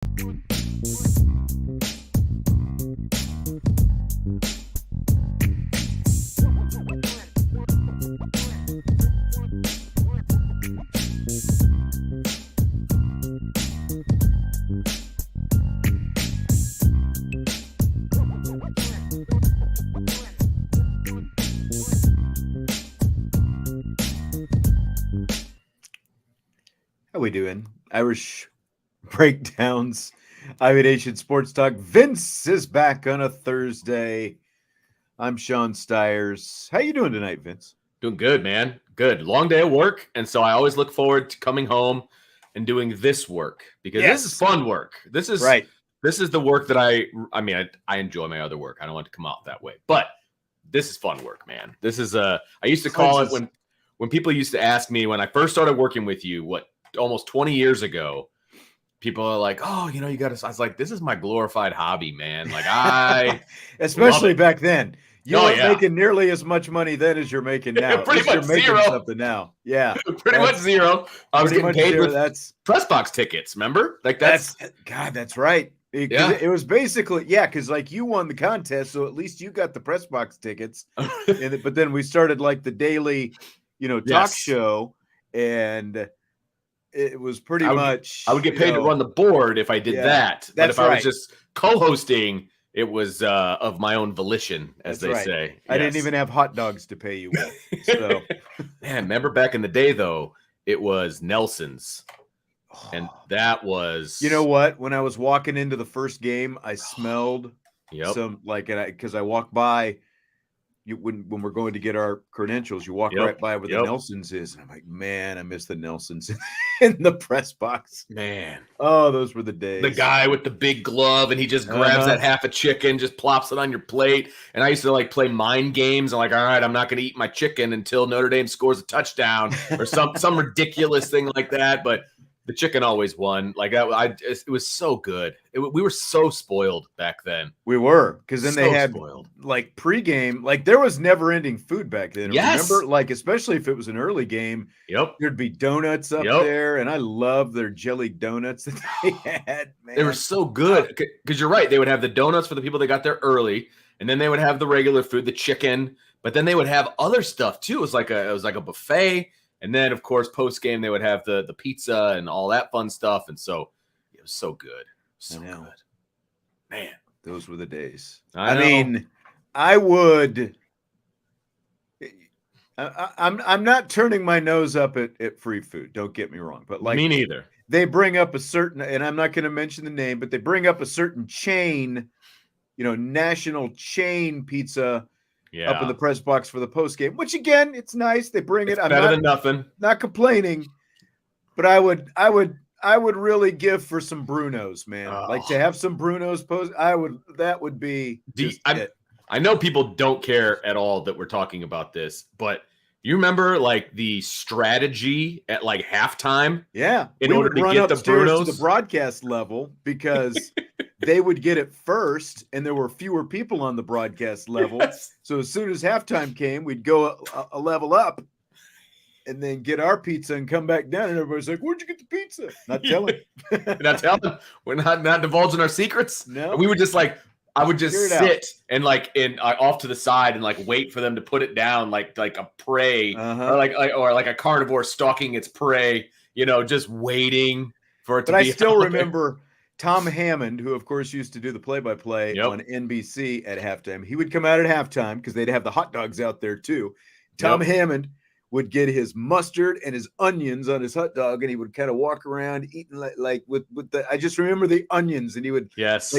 How we doing? Irish breakdowns, Ivy Nation Sports Talk. Vince is back on a Thursday. I'm Sean Stiers. How you doing tonight, Vince? Doing good, man. Good. Long day of work, and so I always look forward to coming home and doing this work because this is fun work. This is right. This is the work that I enjoy my other work. I don't want to come out that way, but this is fun work, man. This is I used to call it when people used to ask me when I first started working with you, almost 20 years ago, people are like, oh, you got to, I was like, this is my glorified hobby, man. Like especially back then. You weren't making nearly as much money then as you're making now. Pretty much zero. Something now. Yeah. Pretty much zero. I was getting paid with press box tickets, remember? Like that's right. It was basically, because like you won the contest, so at least you got the press box tickets. But then we started like the daily, talk show, and it was pretty much. I would get paid to run the board if I did that. But if I was just co-hosting, it was of my own volition, as they say. I didn't even have hot dogs to pay you with. So, man, remember back in the day though, it was Nelson's. And that was, you know what? When I was walking into the first game, I smelled some because I walked by. When we're going to get our credentials, you walk right by where the Nelson's is, and I'm like, man, I miss the Nelson's in the press box. Man, oh, those were the days. The guy with the big glove, and he just grabs that half a chicken, just plops it on your plate. And I used to play mind games. I'm like, all right, I'm not going to eat my chicken until Notre Dame scores a touchdown or some ridiculous thing like that. But the chicken always won. It was so good. We were so spoiled back then. We were, because then they had pregame. There was never-ending food back then. Yes. Remember, especially if it was an early game. Yep. There'd be donuts up there, and I loved their jelly donuts that they had. Man, they were so good. Because you're right, they would have the donuts for the people that got there early, and then they would have the regular food, the chicken. But then they would have other stuff too. It was like a buffet. And then, of course, post-game, they would have the pizza and all that fun stuff. And so it was so good. So good. Man. Those were the days. I mean, I would – I'm not turning my nose up at free food. Don't get me wrong. But me neither. They bring up a certain – and I'm not going to mention the name, but they bring up a certain chain, national chain pizza – up in the press box for the post game, which again, it's nice. They bring it. I'm better than nothing. Not complaining, but I would really give for some Brunos, man. To have some Brunos post. That would be. I know people don't care at all that we're talking about this, but you remember the strategy at halftime? Yeah, in order to get the Brunos to the broadcast level because. They would get it first, and there were fewer people on the broadcast level. Yes. So as soon as halftime came, we'd go a level up and then get our pizza and come back down. And everybody's like, where'd you get the pizza? Not telling. Not telling. We're not divulging our secrets. No. We would just I would just sit and off to the side and wait for them to put it down like a prey or like a carnivore stalking its prey, just waiting for it to be. But I still remember Tom Hammond, who, of course, used to do the play-by-play on NBC at halftime. He would come out at halftime because they'd have the hot dogs out there, too. Tom Hammond would get his mustard and his onions on his hot dog, and he would kind of walk around eating with the – I just remember the onions, and he would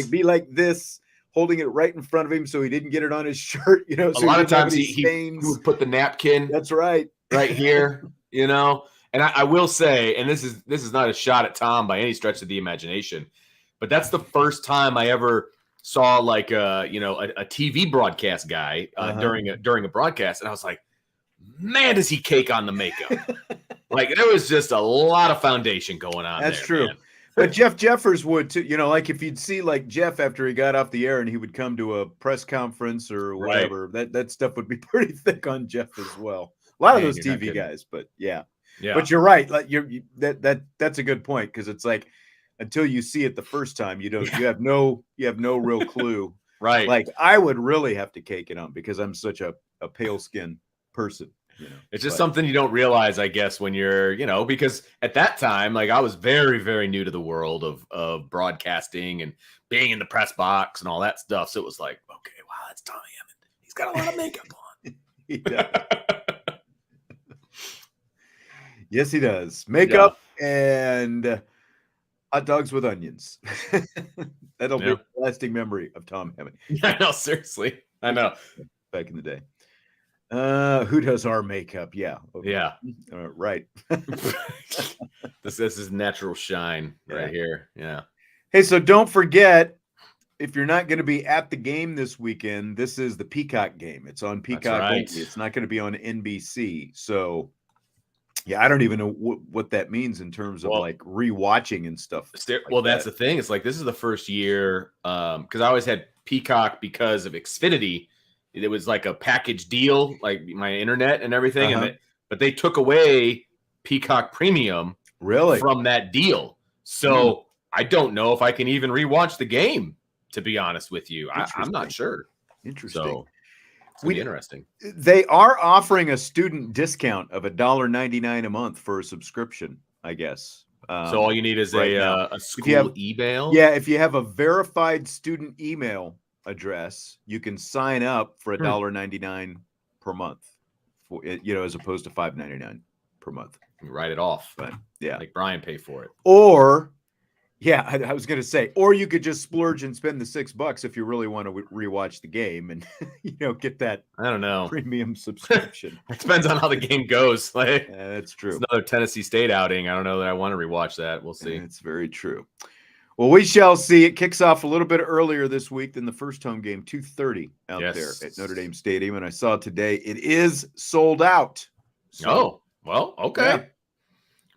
be like this, holding it right in front of him so he didn't get it on his shirt. So a lot of times he would put the napkin That's right here, And I will say, and this is not a shot at Tom by any stretch of the imagination, but that's the first time I ever saw a TV broadcast guy during a broadcast, and I was like, man, does he cake on the makeup? There was just a lot of foundation going on. That's there, true. Man. But Jeff Jeffers would too. If you'd see Jeff after he got off the air and he would come to a press conference or whatever, that stuff would be pretty thick on Jeff as well. A lot of those TV guys, but yeah. But you're right. That's a good point because it's until you see it the first time. You have no real clue. Right. Like I would really have to cake it on because I'm such a pale skinned person. It's just something you don't realize, I guess, when you're, because at that time, like I was very, very new to the world of broadcasting and being in the press box and all that stuff. So it was like, okay, wow, that's Tom Hammond. He's got a lot of makeup on. He does. Yes, he does. Makeup and hot dogs with onions. That'll be a lasting memory of Tom Hammond. I know, seriously. I know. Back in the day. Who does our makeup? Yeah. Okay. Yeah. Right. This is natural shine right here. Yeah. Hey, so don't forget, if you're not going to be at the game this weekend, this is the Peacock game. It's on Peacock only. It's not going to be on NBC. So, yeah, I don't even know what that means in terms of like rewatching and stuff. That's the thing. It's like this is the first year because I always had Peacock because of Xfinity. It was like a package deal, like my internet and everything. But they took away Peacock Premium from that deal. So I don't know if I can even rewatch the game, to be honest with you. I'm not sure. Interesting. So it's going to be interesting. They are offering a student discount of $1.99 a month for a subscription, I guess. So all you need is a school email? Yeah, if you have a verified student email address, you can sign up for $1.99 per month, as opposed to $5.99 per month. You write it off, but like Brian pay for it. Or, I was going to say, or you could just splurge and spend the $6 if you really want to rewatch the game and get that. I don't know, premium subscription. It depends on how the game goes. Like that's true. It's another Tennessee State outing. I don't know that I want to rewatch that. We'll see. It's very true. Well, we shall see. It kicks off a little bit earlier this week than the first home game, 2:30 out there at Notre Dame Stadium. And I saw today it is sold out. So, well, okay.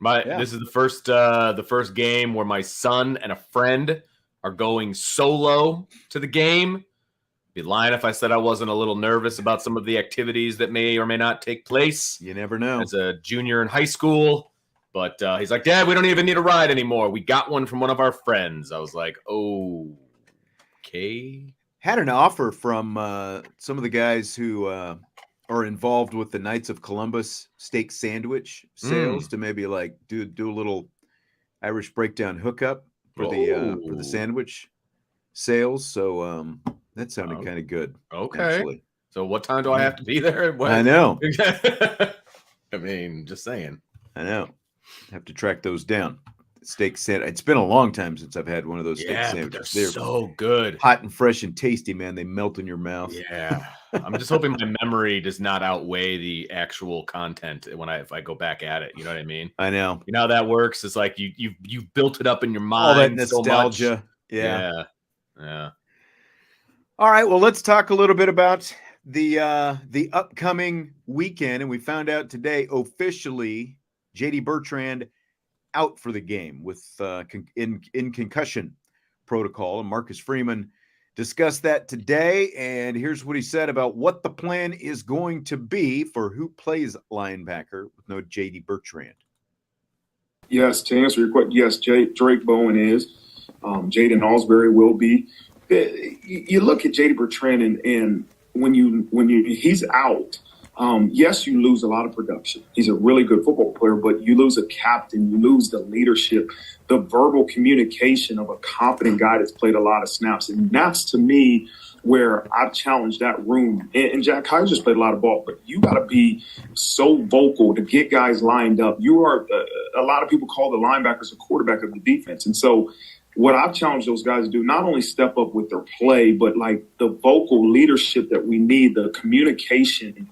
This is the first game where my son and a friend are going solo to the game. Be lying if I said I wasn't a little nervous about some of the activities that may or may not take place. You never know. As a junior in high school. But he's like, Dad, we don't even need a ride anymore. We got one from one of our friends. I was like, oh, okay. Had an offer from some of the guys who are involved with the Knights of Columbus steak sandwich sales to maybe like do a little Irish breakdown hookup for the sandwich sales. So that sounded kind of good. Okay. Actually. So what time do I have to be there? I know. I mean, just saying. I know. Have to track those down. Steak sandwich. It's been a long time since I've had one of those steak sandwiches. They're so good. Hot and fresh and tasty, man. They melt in your mouth. Yeah. I'm just hoping my memory does not outweigh the actual content if I go back at it. You know what I mean? I know. You know how that works? It's like you've built it up in your mind. All that nostalgia. So much. Yeah. All right. Well, let's talk a little bit about the upcoming weekend. And we found out today officially JD Bertrand out for the game with in concussion protocol. And Marcus Freeman discussed that today. And here's what he said about what the plan is going to be for who plays linebacker with no JD Bertrand. Yes, to answer your question, yes, Drake Bowen is. Jaden Alsbury will be. You look at JD Bertrand and when he's out, yes, you lose a lot of production. He's a really good football player, but you lose a captain, you lose the leadership, the verbal communication of a competent guy that's played a lot of snaps. And that's, to me, where I've challenged that room. And Jack Kaiser's played a lot of ball, but you got to be so vocal to get guys lined up. You are a lot of people call the linebackers a quarterback of the defense. And so what I've challenged those guys to do, not only step up with their play, but like the vocal leadership that we need, the communication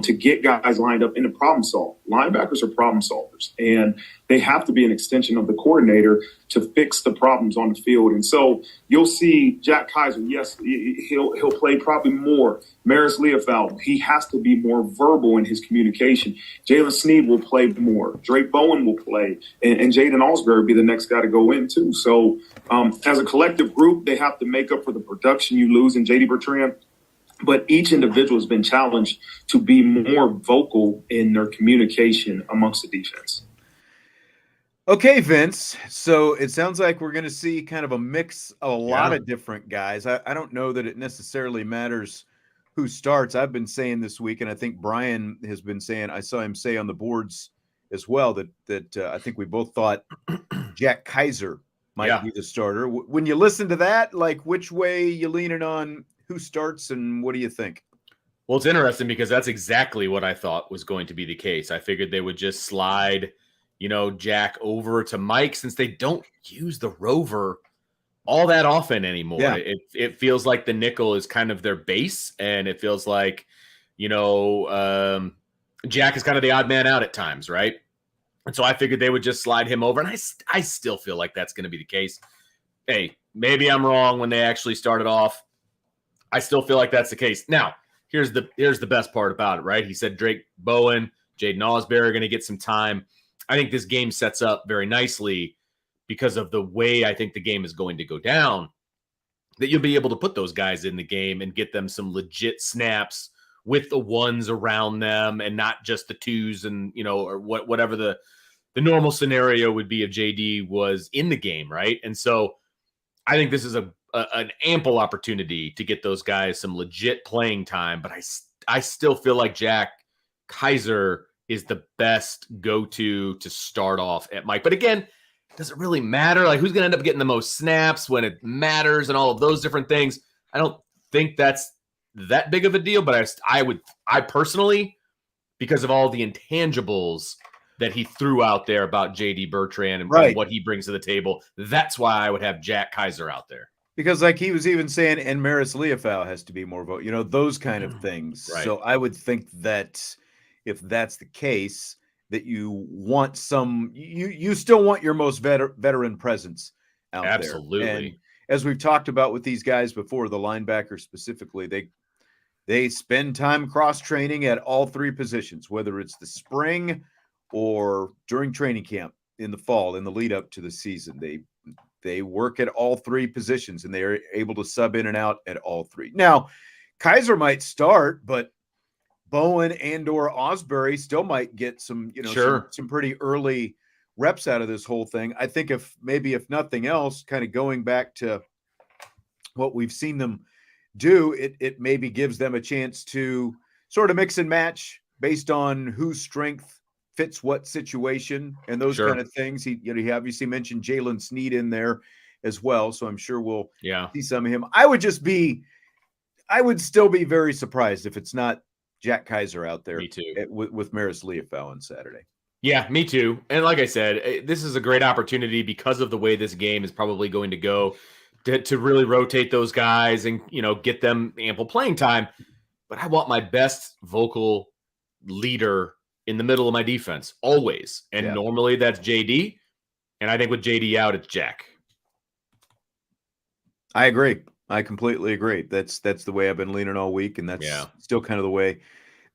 to get guys lined up and to problem solve. Linebackers are problem solvers, and they have to be an extension of the coordinator to fix the problems on the field. And so you'll see Jack Kaiser, yes, he'll play probably more. Maris Leofeld, he has to be more verbal in his communication. Jalen Sneed will play more. Drake Bowen will play. And Jaden Alsbury will be the next guy to go in, too. So as a collective group, they have to make up for the production you lose in JD Bertrand. But each individual has been challenged to be more vocal in their communication amongst the defense. Okay, Vince. So it sounds like we're going to see kind of a mix of a lot of different guys. I don't know that it necessarily matters who starts. I've been saying this week, and I think Brian has been saying, I saw him say on the boards as well, that I think we both thought Jack Kaiser might be the starter. When you listen to that, like, which way you leaning on, who starts, and what do you think? Well, it's interesting because that's exactly what I thought was going to be the case. I figured they would just slide, Jack over to Mike, since they don't use the rover all that often anymore. Yeah. It feels like the nickel is kind of their base, and it feels like, Jack is kind of the odd man out at times, right? And so I figured they would just slide him over, and I still feel like that's going to be the case. Hey, maybe I'm wrong when they actually started off. I still feel like that's the case. Now, here's the best part about it, right? He said Drake Bowen, Jaden Osbury are going to get some time. I think this game sets up very nicely because of the way I think the game is going to go down, that you'll be able to put those guys in the game and get them some legit snaps with the ones around them and not just the twos and, or whatever the normal scenario would be if JD was in the game, right? And so I think this is an ample opportunity to get those guys some legit playing time, but I still feel like Jack Kaiser is the best go-to to start off at Mike. But again, does it really matter? Like, who's going to end up getting the most snaps when it matters and all of those different things? I don't think that's that big of a deal, but I personally, because of all the intangibles that he threw out there about JD Bertrand and what he brings to the table, that's why I would have Jack Kaiser out there. Because, like he was even saying, and Marcus Freeman has to be more vote, those kind of things. Right. So I would think that if that's the case, that you want you still want your most veteran presence out there. Absolutely. And as we've talked about with these guys before, the linebackers specifically, they spend time cross-training at all three positions, whether it's the spring or during training camp in the fall, in the lead up to the season. They work at all three positions, and they are able to sub in and out at all three. Now, Kaiser might start, but Bowen and or Osbury still might get some, some pretty early reps out of this whole thing. I think if nothing else, kind of going back to what we've seen them do, it maybe gives them a chance to sort of mix and match based on whose strength fits what situation and those kind of things. He obviously mentioned Jalen Sneed in there as well, so I'm sure we'll see some of him. I would still be very surprised if it's not Jack Kaiser out there. Me too. With Marcus Freeman on Saturday. Yeah, me too. And like I said, this is a great opportunity because of the way this game is probably going to go to really rotate those guys and, get them ample playing time. But I want my best vocal leader in the middle of my defense always. And normally that's JD. And I think with JD out, it's Jack. I agree. I completely agree. That's the way I've been leaning all week, and that's still kind of the way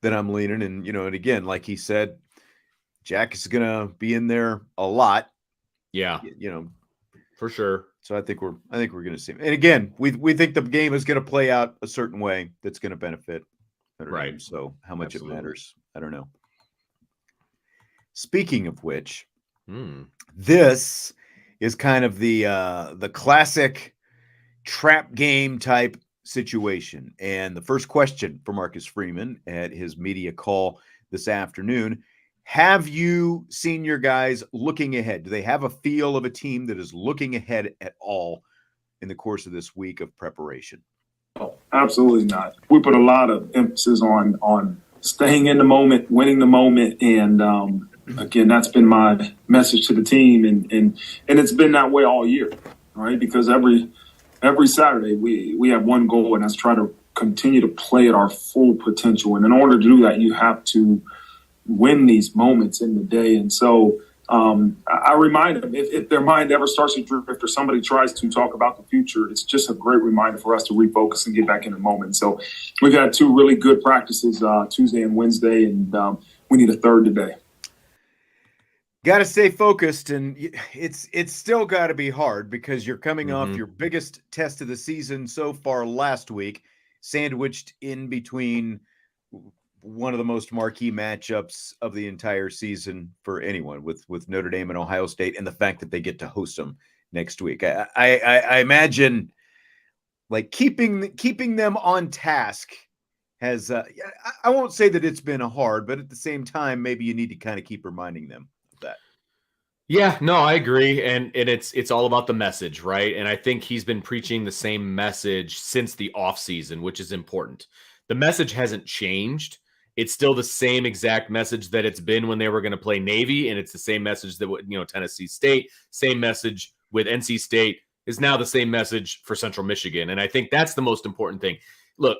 that I'm leaning. And and again, like he said, Jack is gonna be in there a lot. Yeah, for sure. So I think we're gonna see him. And again, we think the game is gonna play out a certain way that's gonna benefit Notre Dame. So how much it matters, I don't know. Speaking of which, this is kind of the classic trap game type situation. And the first question for Marcus Freeman at his media call this afternoon: have you seen your guys looking ahead? Do they have a feel of a team that is looking ahead at all in the course of this week of preparation? Oh, absolutely not. We put a lot of emphasis on staying in the moment, winning the moment. And again, that's been my message to the team. And it's been that way all year, right? Because every Saturday we have one goal, and that's try to continue to play at our full potential. And in order to do that, you have to win these moments in the day. And so I remind them, if their mind ever starts to drift or somebody tries to talk about the future, it's just a great reminder for us to refocus and get back in the moment. So we've had two really good practices, Tuesday and Wednesday, and we need a third today. Got to stay focused, and it's still got to be hard because you're coming off your biggest test of the season so far last week, sandwiched in between one of the most marquee matchups of the entire season for anyone with Notre Dame and Ohio State, and the fact that they get to host them next week. I imagine like keeping them on task has I won't say that it's been hard, but at the same time, maybe you need to kind of keep reminding them of that. Yeah, no, I agree. And it's all about the message, right? And I think he's been preaching the same message since the offseason, which is important. The message hasn't changed. It's still the same exact message that it's been when they were going to play Navy, and it's the same message that Tennessee State, same message with NC State, is now the same message for Central Michigan. And I think that's the most important thing. Look,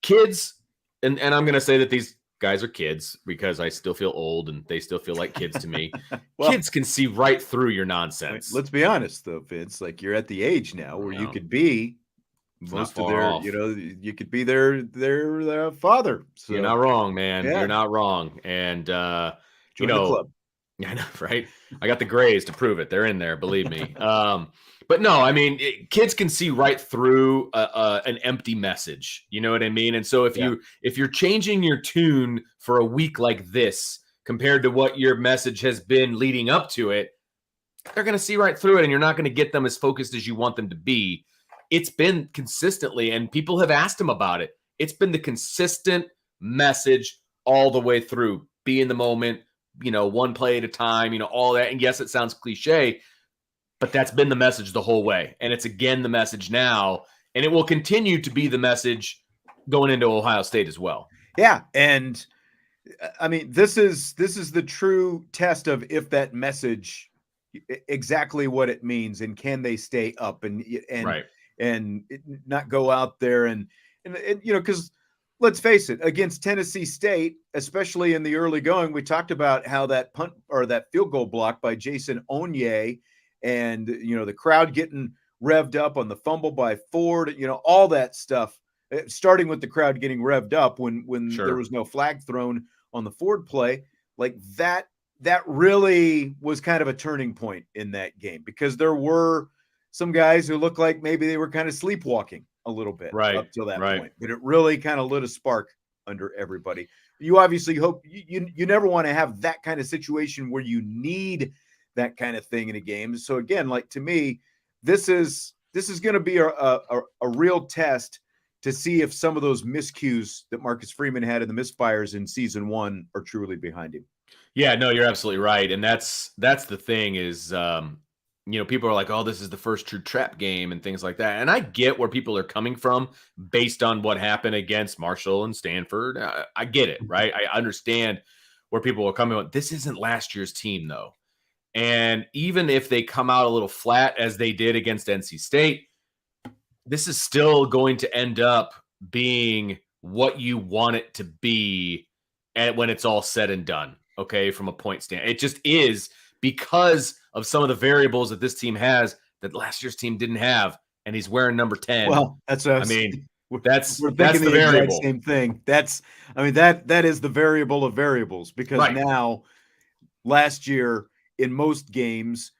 kids, and I'm going to say that these guys are kids because I still feel old and they still feel like kids to me. Well, kids can see right through your nonsense. Let's be honest, though, Vince. Like, you're at the age now where you could be most of their, off. You could be their father. So. You're not wrong, man. Yeah. You're not wrong. And Join the club. I know, right? I got the grays to prove it. They're in there, believe me. But no, I mean, kids can see right through an empty message. You know what I mean? And so if you're changing your tune for a week like this compared to what your message has been leading up to it, they're going to see right through it, and you're not going to get them as focused as you want them to be. It's been consistently, and people have asked him about it. It's been the consistent message all the way through. Be in the moment, one play at a time, all that. And yes, it sounds cliche, but that's been the message the whole way. And it's again the message now, and it will continue to be the message going into Ohio State as well. Yeah. And I mean, this is the true test of if that message, exactly what it means, and can they stay up and right. And not go out there and because let's face it, against Tennessee State, especially in the early going, we talked about how that punt or that field goal block by Jason Onye and, the crowd getting revved up on the fumble by Ford, all that stuff, starting with the crowd getting revved up when Sure. there was no flag thrown on the Ford play, like that really was kind of a turning point in that game, because there were some guys who looked like maybe they were kind of sleepwalking a little bit up till that point, but it really kind of lit a spark under everybody. You obviously hope you never want to have that kind of situation where you need that kind of thing in a game. So again, like, to me, this is going to be a real test to see if some of those miscues that Marcus Freeman had in the misfires in season 1 are truly behind him. Yeah, no, you're absolutely right. And that's the thing is, people are like, oh, this is the first true trap game and things like that. And I get where people are coming from based on what happened against Marshall and Stanford. I get it, right? I understand where people are coming from. This isn't last year's team, though. And even if they come out a little flat as they did against NC State, this is still going to end up being what you want it to be when it's all said and done, okay, from a point standpoint. It just is, because of some of the variables that this team has that last year's team didn't have, and he's wearing number 10. Well, that's the variable. Same thing. That is the variable of variables, because now, last year in most games,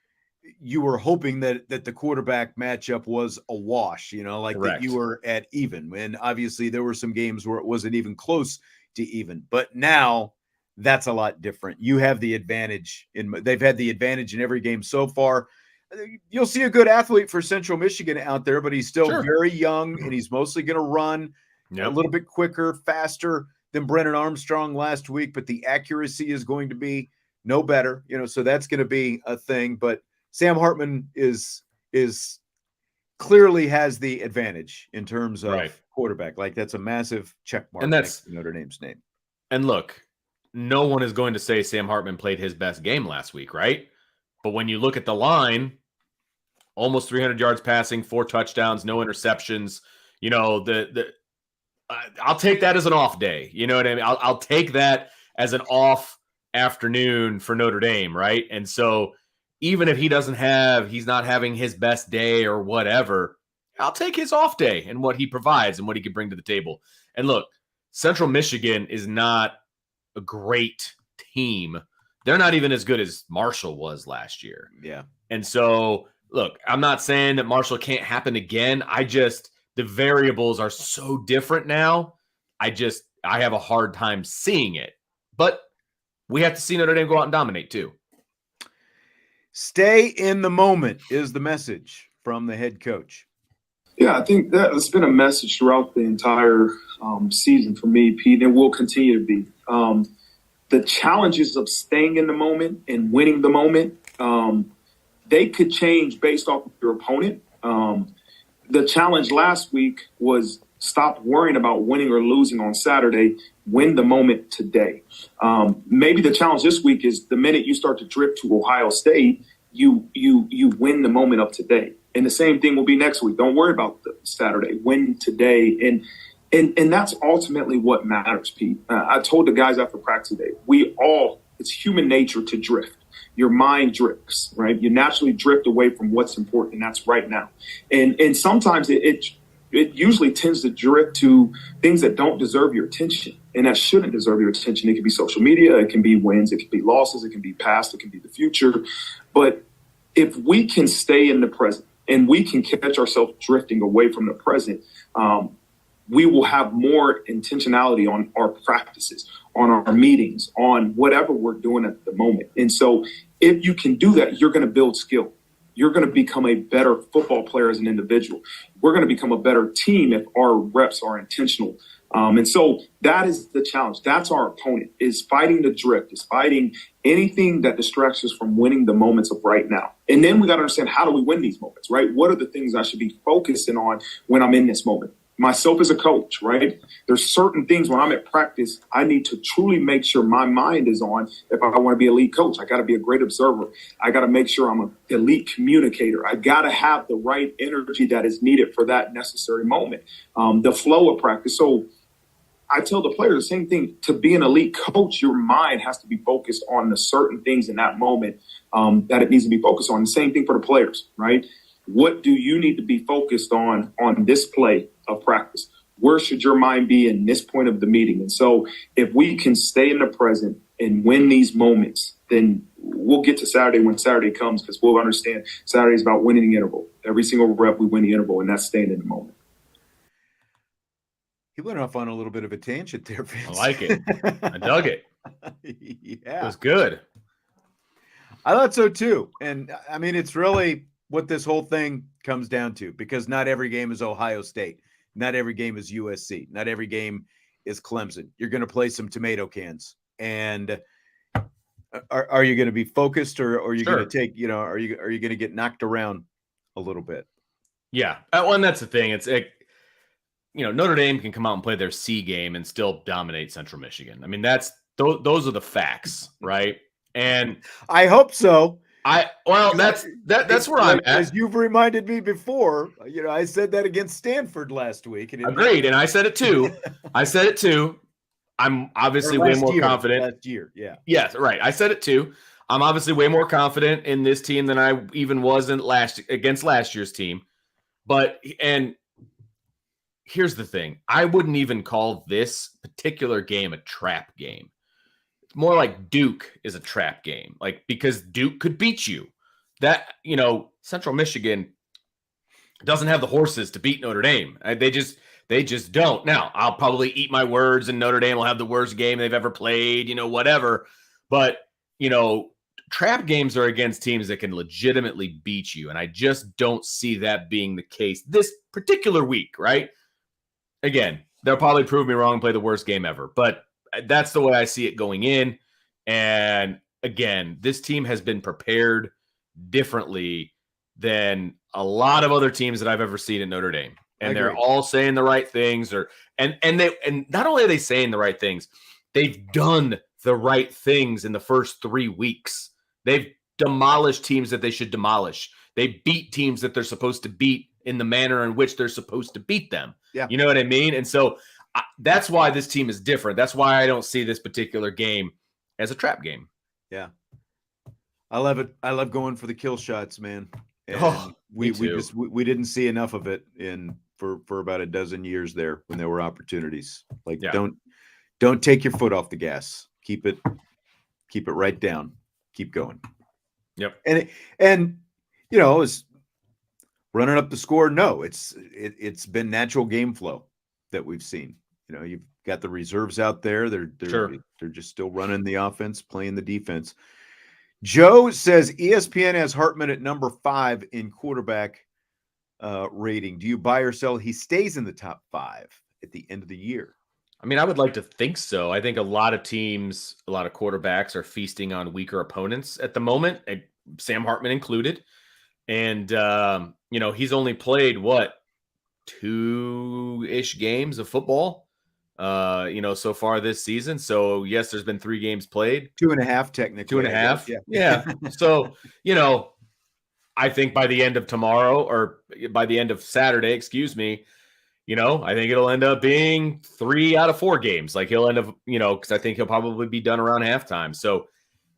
you were hoping that the quarterback matchup was a wash, like that you were at even. And obviously there were some games where it wasn't even close to even. But now that's a lot different. You have the advantage they've had the advantage in every game so far. You'll see a good athlete for Central Michigan out there, but he's still very young, and he's mostly going to run a little bit quicker, faster than Brennan Armstrong last week, but the accuracy is going to be no better, so that's going to be a thing. But Sam Hartman is clearly has the advantage in terms of quarterback. Like, that's a massive check mark, and that's Notre Dame's name. And look, no one is going to say Sam Hartman played his best game last week, right? But when you look at the line, almost 300 yards passing, 4 touchdowns, no interceptions. I'll take that as an off day. You know what I mean? I'll take that as an off afternoon for Notre Dame, right? And so even if he's not having his best day or whatever, I'll take his off day and what he provides and what he can bring to the table. And look, Central Michigan is not a great team. They're not even as good as Marshall was last year. Yeah. And so, look, I'm not saying that Marshall can't happen again. The variables are so different now. I have a hard time seeing it. But we have to see Notre Dame go out and dominate too. Stay in the moment is the message from the head coach. Yeah, I think that's been a message throughout the entire season for me, Pete, and will continue to be. The challenges of staying in the moment and winning the moment, they could change based off of your opponent. The challenge last week was stop worrying about winning or losing on Saturday, win the moment today. Maybe the challenge this week is the minute you start to drift to Ohio State, you win the moment of today. And the same thing will be next week. Don't worry about the Saturday. Win today. And that's ultimately what matters, Pete. I told the guys after practice today, it's human nature to drift. Your mind drifts, right? You naturally drift away from what's important, and that's right now. And sometimes it usually tends to drift to things that don't deserve your attention and that shouldn't deserve your attention. It can be social media. It can be wins. It can be losses. It can be past. It can be the future. But if we can stay in the present and we can catch ourselves drifting away from the present, we will have more intentionality on our practices, on our meetings, on whatever we're doing at the moment. And so if you can do that, you're going to build skill. You're going to become a better football player as an individual. We're going to become a better team if our reps are intentional. And so that is the challenge. That's our opponent, is fighting the drift, is fighting anything that distracts us from winning the moments of right now. And then we got to understand, how do we win these moments, right? What are the things I should be focusing on when I'm in this moment? Myself as a coach, right? There's certain things when I'm at practice, I need to truly make sure my mind is on. If I want to be a lead coach, I got to be a great observer. I got to make sure I'm an elite communicator. I got to have the right energy that is needed for that necessary moment, the flow of practice. So I tell the players the same thing. To be an elite coach, your mind has to be focused on the certain things in that moment that it needs to be focused on. The same thing for the players, right? What do you need to be focused on this play of practice? Where should your mind be in this point of the meeting? And so if we can stay in the present and win these moments, then we'll get to Saturday when Saturday comes, because we'll understand Saturday is about winning the interval. Every single rep, we win the interval, and that's staying in the moment. He went off on a little bit of a tangent there, Vince. I like it. I dug it. Yeah. It was good. I thought so too. And I mean, it's really what this whole thing comes down to, because not every game is Ohio State. Not every game is USC. Not every game is Clemson. You're going to play some tomato cans. And are you going to be focused, or are you going to take, are you going to get knocked around a little bit? Yeah. Well, and that's the thing. It's Notre Dame can come out and play their C game and still dominate Central Michigan. I mean, those are the facts, right? And I hope so. That's where I'm at. As you've reminded me before, I said that against Stanford last week. And agreed, and I said it too. I'm obviously way more confident. Last year, yeah. Yes, right. I said it too. I'm obviously way more confident in this team than I even was against last year's team. And here's the thing. I wouldn't even call this particular game a trap game. It's more like Duke is a trap game, because Duke could beat you. That, Central Michigan doesn't have the horses to beat Notre Dame. They just don't. Now, I'll probably eat my words, and Notre Dame will have the worst game they've ever played, whatever. But, trap games are against teams that can legitimately beat you, and I just don't see that being the case this particular week, right? Again, they'll probably prove me wrong and play the worst game ever, but that's the way I see it going in. And again, this team has been prepared differently than a lot of other teams that I've ever seen at Notre Dame. And they're all saying the right things, and not only are they saying the right things, they've done the right things in the first 3 weeks. They've demolished teams that they should demolish. They beat teams that they're supposed to beat in the manner in which they're supposed to beat them. Yeah. You know what I mean? And so that's why this team is different. That's why I don't see this particular game as a trap game. Yeah. I love it. I love going for the kill shots, man. And we didn't see enough of it for about a dozen years there when there were opportunities. Don't take your foot off the gas. Keep it right down. Keep going. Yep. And is running up the score. No, it's been natural game flow that we've seen. You've got the reserves out there. They're Sure. they're just still running the offense, playing the defense. Joe says ESPN has Hartman at number 5 in quarterback rating. Do you buy or sell? He stays in the top 5 at the end of the year. I mean, I would like to think so. I think a lot of teams, a lot of quarterbacks are feasting on weaker opponents at the moment, Sam Hartman included. And, he's only played, 2-ish games of football, so far this season. So, yes, there's been 3 games played. 2.5 technically. 2.5. Yeah. So, I think by the end of tomorrow or by the end of Saturday, excuse me, I think it'll end up being 3 out of 4 games. Like he'll end up, because I think he'll probably be done around halftime. So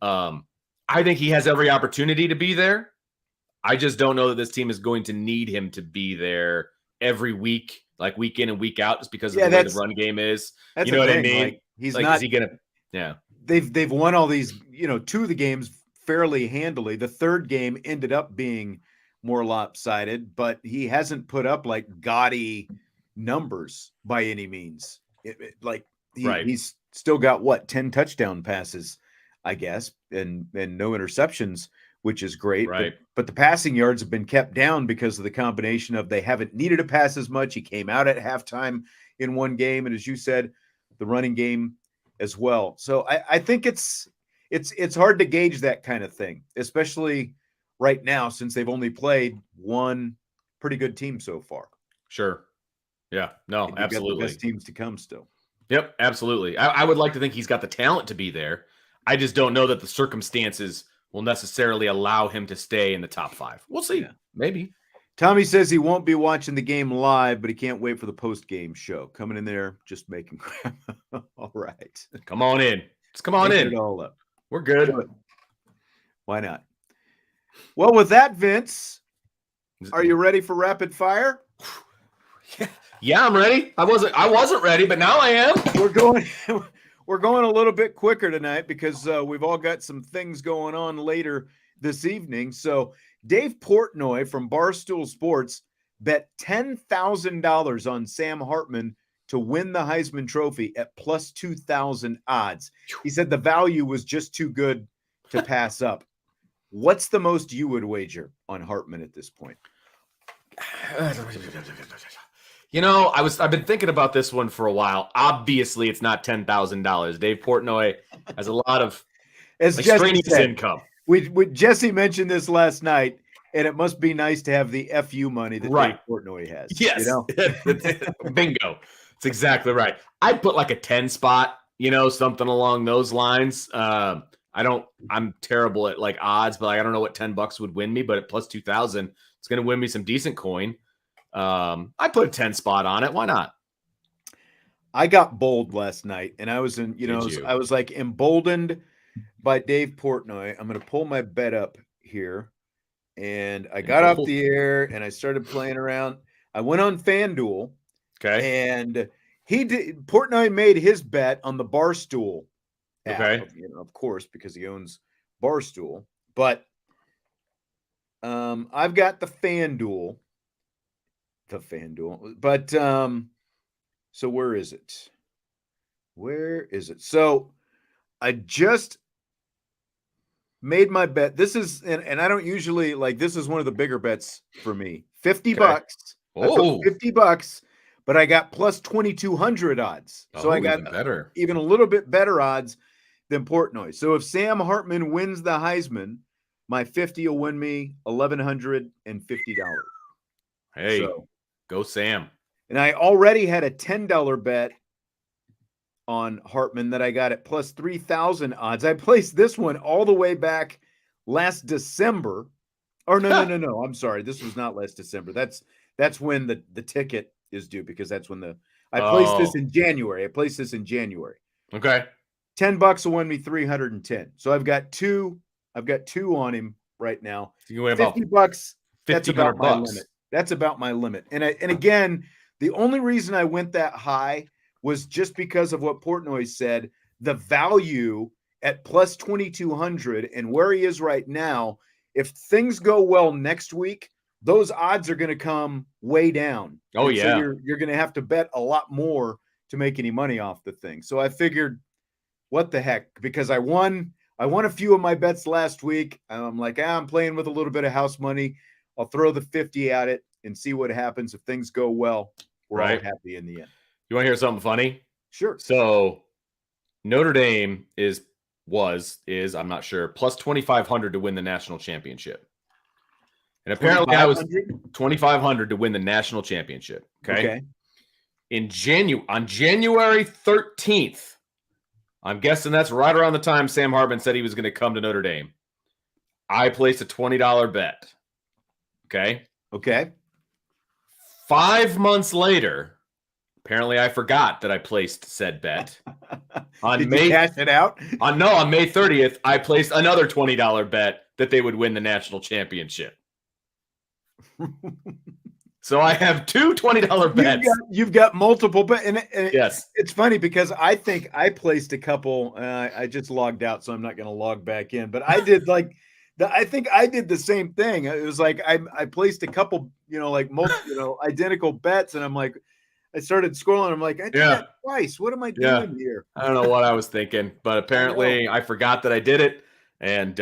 I think he has every opportunity to be there. I just don't know that this team is going to need him to be there every week, like week in and week out, just because of the way the run game is. You know what I mean? Like, he's like, not. Is he gonna? Yeah. They've won all these, 2 of the games fairly handily. The third game ended up being more lopsided, but he hasn't put up like gaudy numbers by any means. He's still got 10 touchdown passes, I guess, and no interceptions, which is great. Right. But the passing yards have been kept down because of the combination of they haven't needed to pass as much. He came out at halftime in one game, and as you said, the running game as well. So I think it's hard to gauge that kind of thing, especially right now since they've only played one pretty good team so far. Sure. Yeah. No, absolutely. Got the best teams to come still. Yep, absolutely. I would like to think he's got the talent to be there. I just don't know that the circumstances will necessarily allow him to stay in the top 5. We'll see. Yeah. Maybe. Tommy says he won't be watching the game live, but he can't wait for the post-game show. Coming in there, just making crap. All right. Come on in. Just come on in. It all up. We're good. Why not? Well, with that, Vince, are you ready for rapid fire? Yeah, I'm ready. I wasn't ready, but now I am. We're going a little bit quicker tonight because we've all got some things going on later this evening. So Dave Portnoy from Barstool Sports bet $10,000 on Sam Hartman to win the Heisman Trophy at plus 2,000 odds. He said the value was just too good to pass up. What's the most you would wager on Hartman at this point? I've been thinking about this one for a while. Obviously, it's not $10,000. Dave Portnoy has a lot of extraneous income. Jesse mentioned this last night, and it must be nice to have the FU money that Dave Portnoy has. Yes. Bingo. That's exactly right. I'd put like a 10 spot, something along those lines. I'm terrible at like odds, but I don't know what $10 would win me, but at plus 2,000, it's going to win me some decent coin. I put a 10 spot on it. Why not? I got bold last night, and I was I was like emboldened by Dave Portnoy. I'm going to pull my bet up here, and I got off the air and I started playing around. I went on FanDuel. Okay. And Portnoy made his bet on the Barstool app, okay. Of course, because he owns Barstool. But I've got the FanDuel. But so where is it? So I just made my bet. This is, and I don't usually this is one of the bigger bets for me. $50. Oh, $50. But I got plus 2,200 odds. So I got even a little bit better odds than Portnoy. So if Sam Hartman wins the Heisman, my 50 will win me $1,150. Hey, go Sam. And I already had a $10 bet on Hartman that I got at plus 3,000 odds. I placed this one all the way back last December. Or no. I'm sorry. This was not last December. That's when the ticket is due, because that's when I placed this in January. Okay. $10 will win me 310. So I've got two on him right now. So you win $50. That's about my limit. That's about my limit. And again, the only reason I went that high was just because of what Portnoy said. The value at plus 2,200 and where he is right now. If things go well next week, those odds are going to come way down. Oh, and yeah. So you're going to have to bet a lot more to make any money off the thing. So I figured, what the heck? Because I won a few of my bets last week. I'm like, I'm playing with a little bit of house money. I'll throw the 50 at it and see what happens. If things go well, we're all happy in the end. You want to hear something funny? Sure. So Notre Dame is, I'm not sure, plus 2,500 to win the national championship. And apparently I was 2,500 to win the national championship. Okay. On January 13th, I'm guessing that's right around the time Sam Hartman said he was going to come to Notre Dame. I placed a $20 bet. Okay. 5 months later, apparently I forgot that I placed said bet. Did you cash it out? On May 30th, I placed another $20 bet that they would win the national championship. So I have two $20 bets. You've got multiple bets. And yes. It's funny because I think I placed a couple. I just logged out, so I'm not going to log back in. But I did I think I did the same thing. It was like I placed a couple, identical bets, and I'm like, I started scrolling. I'm like, I did that twice. What am I doing here? I don't know what I was thinking, but apparently I forgot that I did it. And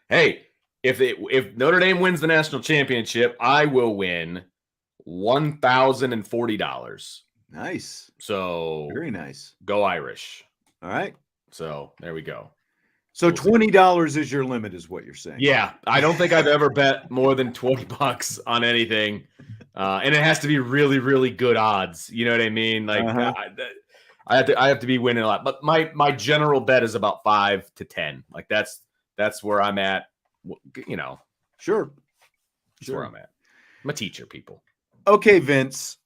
hey, if Notre Dame wins the national championship, I will win $1,040. Nice. So very nice. Go Irish. All right. So there we go. So $20 is your limit, is what you're saying. Yeah, I don't think I've ever bet more than $20 on anything, and it has to be really, really good odds. You know what I mean? Like I have to be winning a lot. But my general bet is about 5 to 10. Like that's where I'm at. Sure. That's where I'm at. I'm a teacher, people. Okay, Vince.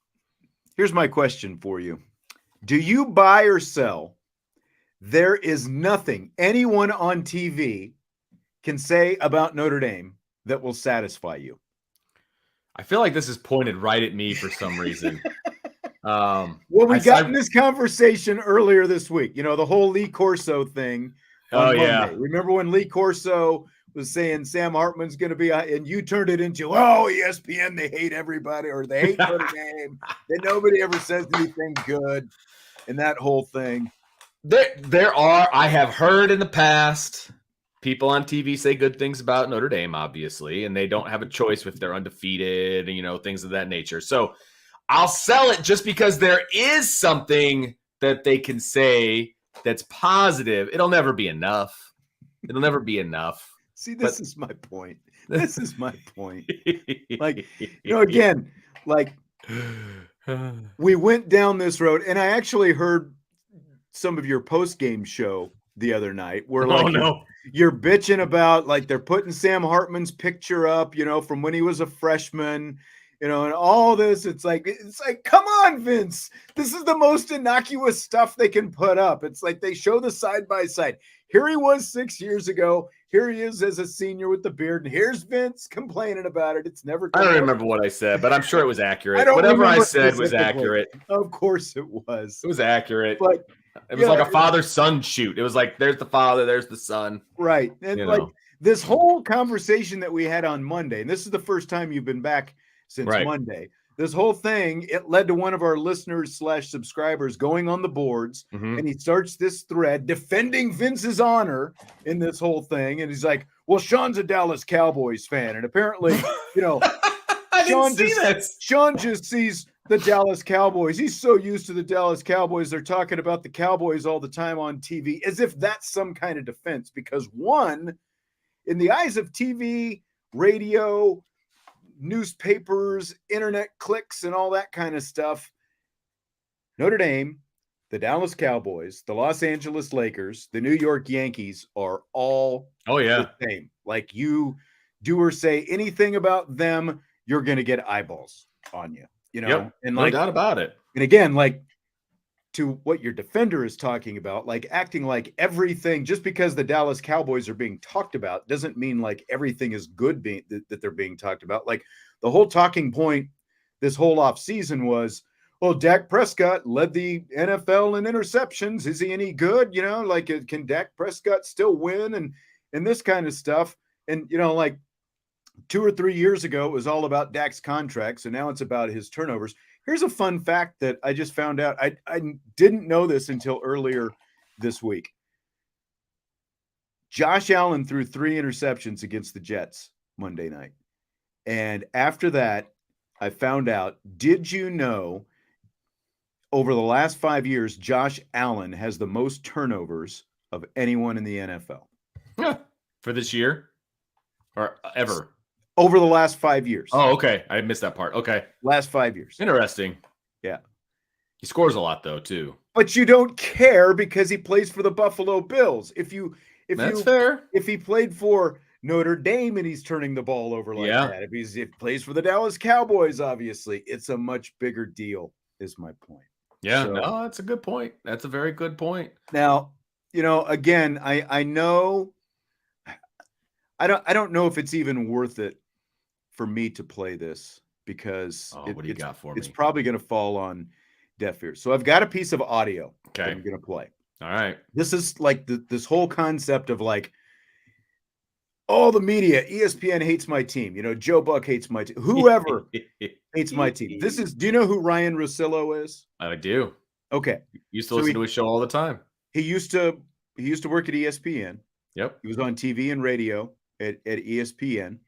Here's my question for you: do you buy or sell? There is nothing anyone on TV can say about Notre Dame that will satisfy you. I feel like this is pointed right at me for some reason. Well, we got in this conversation earlier this week. The whole Lee Corso thing. Yeah. Remember when Lee Corso was saying Sam Hartman's going to be, and you turned it into, ESPN, they hate everybody, or they hate Notre Dame. That nobody ever says anything good, and that whole thing. I have heard in the past people on TV say good things about Notre Dame, obviously, and they don't have a choice if they're undefeated and, things of that nature. So I'll sell it just because there is something that they can say that's positive. It'll never be enough. See, this is my point. This is my point. Again, we went down this road, and I actually heard some of your post-game show the other night where you're bitching about they're putting Sam Hartman's picture up, from when he was a freshman, and all this. It's like, come on, Vince. This is the most innocuous stuff they can put up. It's like they show the side by side. Here he was 6 years ago. Here he is as a senior with the beard, and here's Vince complaining about it. It's never. I don't remember what I said, but I'm sure it was accurate. Whatever I said was accurate. Of course it was. It was accurate. But it was like a father-son shoot. It was like, there's the father, there's the son. Right. And this whole conversation that we had on Monday, and this is the first time you've been back since Monday. This whole thing, it led to one of our listeners/subscribers going on the boards, and he starts this thread defending Vince's honor in this whole thing. And he's like, well, Sean's a Dallas Cowboys fan. And apparently, Sean just sees the Dallas Cowboys. He's so used to the Dallas Cowboys. They're talking about the Cowboys all the time on TV, as if that's some kind of defense. Because one, in the eyes of TV, radio, newspapers, internet clicks, and all that kind of stuff, Notre Dame, the Dallas Cowboys, the Los Angeles Lakers, the New York Yankees are all the same. Like, you do or say anything about them, you're going to get eyeballs on you. And no doubt about it. And again, to what your defender is talking about, acting like everything, just because the Dallas Cowboys are being talked about, doesn't mean everything is good that they're being talked about. The whole talking point this whole offseason was, Dak Prescott led the NFL in interceptions. Is he any good? Can Dak Prescott still win? And this kind of stuff. And, 2 or 3 years ago, it was all about Dak's contract. So now it's about his turnovers. Here's a fun fact that I just found out. I didn't know this until earlier this week. Josh Allen threw 3 interceptions against the Jets Monday night. And after that, I found out, did you know over the last 5 years, Josh Allen has the most turnovers of anyone in the NFL? For this year or ever? Over the last 5 years. Oh, okay. I missed that part. Okay. Last 5 years. Interesting. Yeah. He scores a lot though, too. But you don't care because he plays for the Buffalo Bills. That's fair. If he played for Notre Dame and he's turning the ball over like that, if he plays for the Dallas Cowboys, obviously, it's a much bigger deal, is my point. Yeah, no, that's a good point. That's a very good point. Now, again, I know I don't know if it's even worth it for me to play this because what do you got for me? It's probably going to fall on deaf ears. So I've got a piece of audio that I'm going to play. All right. This is like this whole concept of like all the media, ESPN hates my team. Joe Buck hates my team. Whoever hates my team. Do you know who Ryan Russillo is? I do. Okay. Used to listen to his show all the time. He used to work at ESPN. Yep. He was on TV and radio at ESPN.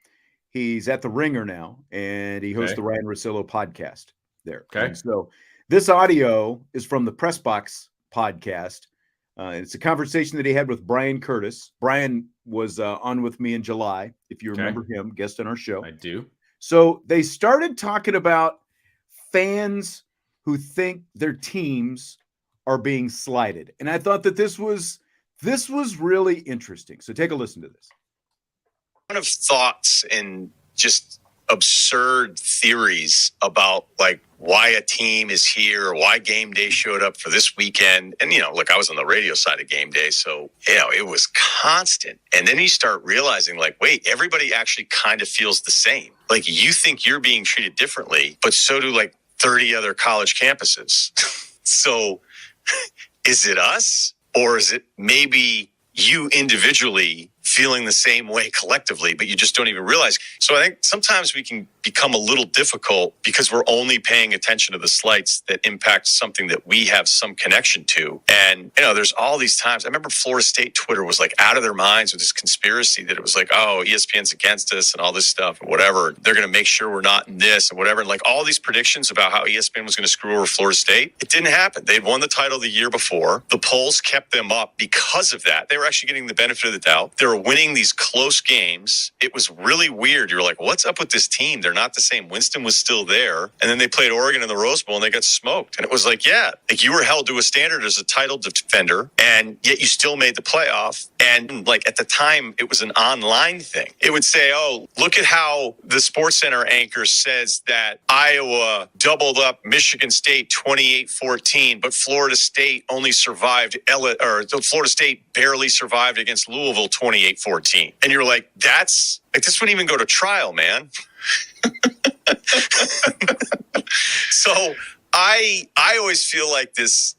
He's at The Ringer now, and he hosts the Ryan Russillo podcast there. Okay. And so this audio is from the Press Box podcast. It's a conversation that he had with Brian Curtis. Brian was on with me in July, if you remember him, guest on our show. I do. So they started talking about fans who think their teams are being slighted. And I thought that this was really interesting. So take a listen to this. One of thoughts and just absurd theories about like why a team is here or why game day showed up for this weekend. And, look, I was on the radio side of game day. So, it was constant. And then you start realizing like, wait, everybody actually kind of feels the same. Like you think you're being treated differently, but so do like 30 other college campuses. So is it us or is it maybe you individually feeling the same way collectively, but you just don't even realize. So I think sometimes we can become a little difficult because we're only paying attention to the slights that impact something that we have some connection to. And, there's all these times. I remember Florida State Twitter was like out of their minds with this conspiracy that it was like, oh, ESPN's against us and all this stuff and whatever. They're going to make sure we're not in this and whatever. And like all these predictions about how ESPN was going to screw over Florida State. It didn't happen. They'd won the title the year before. The polls kept them up because of that. They were actually getting the benefit of the doubt. They were winning these close games. It was really weird. You were like, what's up with this team? They're not the same. Winston was still there. And then they played Oregon in the Rose Bowl and they got smoked. And it was like, like you were held to a standard as a title defender and yet you still made the playoff. And like at the time, it was an online thing. It would say, oh, look at how the SportsCenter anchor says that Iowa doubled up Michigan State 28-14, but Florida State only survived, Florida State barely survived against Louisville 28-14. And you're like, this wouldn't even go to trial, man. So I always feel like this